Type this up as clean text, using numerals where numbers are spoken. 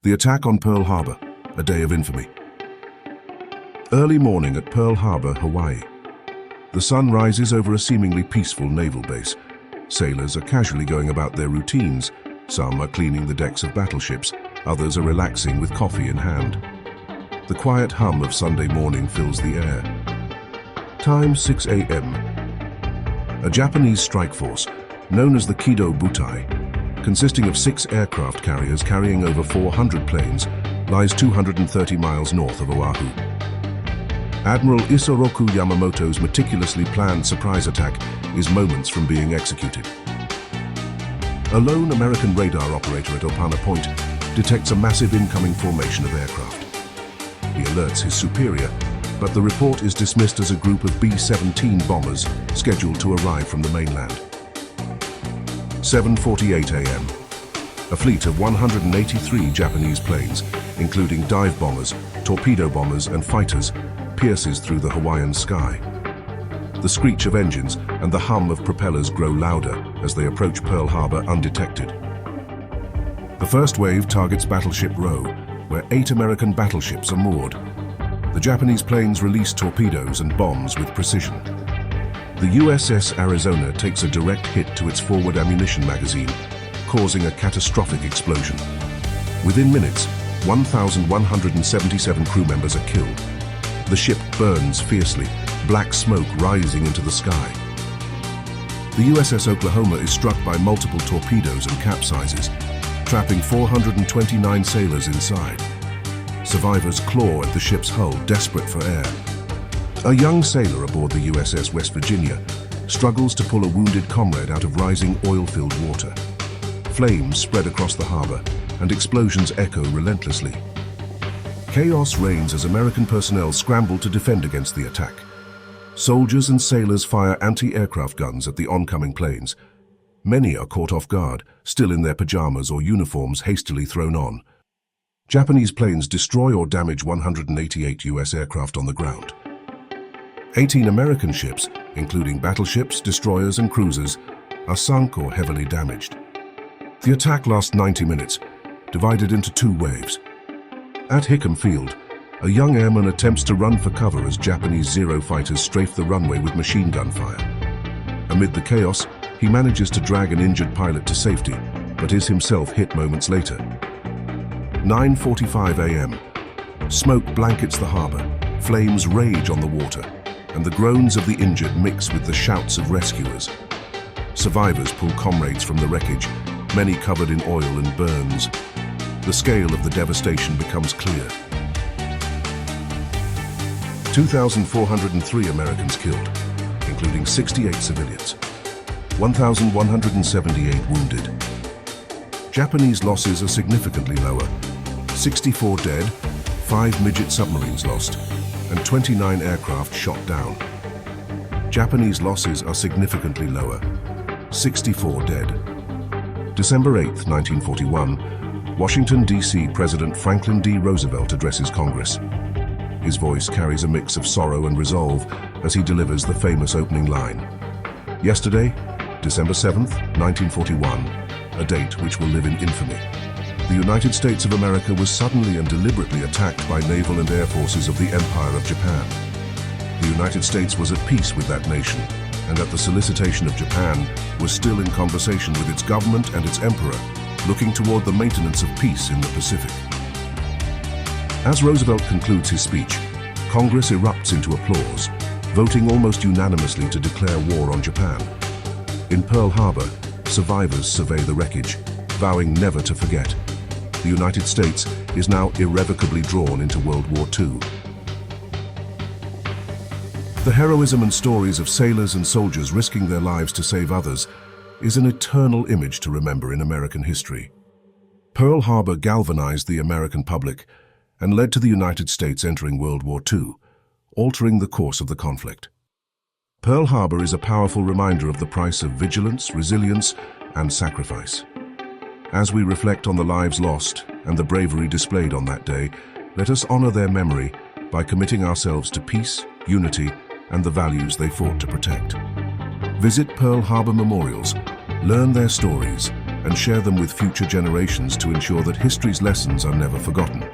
The attack on Pearl Harbor, a day of infamy. Early morning at Pearl Harbor, Hawaii. The sun rises over a seemingly peaceful naval base. Sailors are casually going about their routines. Some are cleaning the decks of battleships, others are relaxing with coffee in hand. The quiet hum of Sunday morning fills the air. Time 6 a.m. A Japanese strike force, known as the Kido Butai, consisting of 6 aircraft carriers carrying over 400 planes, lies 230 miles north of Oahu. Admiral Isoroku Yamamoto's meticulously planned surprise attack is moments from being executed. A lone American radar operator at Opana Point detects a massive incoming formation of aircraft. He alerts his superior, but the report is dismissed as a group of B-17 bombers scheduled to arrive from the mainland. 7:48 a.m. A fleet of 183 Japanese planes, including dive bombers, torpedo bombers and fighters, pierces through the Hawaiian sky. The screech of engines and the hum of propellers grow louder as they approach Pearl Harbor undetected. The first wave targets Battleship Row, where 8 American battleships are moored. The Japanese planes release torpedoes and bombs with precision. The USS Arizona takes a direct hit to its forward ammunition magazine, causing a catastrophic explosion. Within minutes, 1,177 crew members are killed. The ship burns fiercely, black smoke rising into the sky. The USS Oklahoma is struck by multiple torpedoes and capsizes, trapping 429 sailors inside. Survivors claw at the ship's hull, desperate for air. A young sailor aboard the USS West Virginia struggles to pull a wounded comrade out of rising oil-filled water. Flames spread across the harbor, and explosions echo relentlessly. Chaos reigns as American personnel scramble to defend against the attack. Soldiers and sailors fire anti-aircraft guns at the oncoming planes. Many are caught off guard, still in their pajamas or uniforms hastily thrown on. Japanese planes destroy or damage 188 U.S. aircraft on the ground. 18 American ships, including battleships, destroyers and cruisers, are sunk or heavily damaged. The attack lasts 90 minutes, divided into 2 waves. At Hickam Field, a young airman attempts to run for cover as Japanese Zero fighters strafe the runway with machine gun fire. Amid the chaos, he manages to drag an injured pilot to safety, but is himself hit moments later. 9:45 a.m. Smoke blankets the harbor, flames rage on the water, and the groans of the injured mix with the shouts of rescuers. Survivors pull comrades from the wreckage, many covered in oil and burns. The scale of the devastation becomes clear. 2,403 Americans killed, including 68 civilians. 1,178 wounded. Japanese losses are significantly lower. 64 dead, 5 midget submarines lost, and 29 aircraft shot down. Japanese losses are significantly lower. 64 dead. December 8, 1941, Washington, D.C. President Franklin D. Roosevelt addresses Congress. His voice carries a mix of sorrow and resolve as he delivers the famous opening line. Yesterday, December 7, 1941, a date which will live in infamy. The United States of America was suddenly and deliberately attacked by naval and air forces of the Empire of Japan. The United States was at peace with that nation, and at the solicitation of Japan, was still in conversation with its government and its emperor, looking toward the maintenance of peace in the Pacific. As Roosevelt concludes his speech, Congress erupts into applause, voting almost unanimously to declare war on Japan. In Pearl Harbor, survivors survey the wreckage, vowing never to forget. The United States is now irrevocably drawn into World War II. The heroism and stories of sailors and soldiers risking their lives to save others is an eternal image to remember in American history. Pearl Harbor galvanized the American public and led to the United States entering World War II, altering the course of the conflict. Pearl Harbor is a powerful reminder of the price of vigilance, resilience, and sacrifice. As we reflect on the lives lost and the bravery displayed on that day, let us honor their memory by committing ourselves to peace, unity, and the values they fought to protect. Visit Pearl Harbor memorials, learn their stories, and share them with future generations to ensure that history's lessons are never forgotten.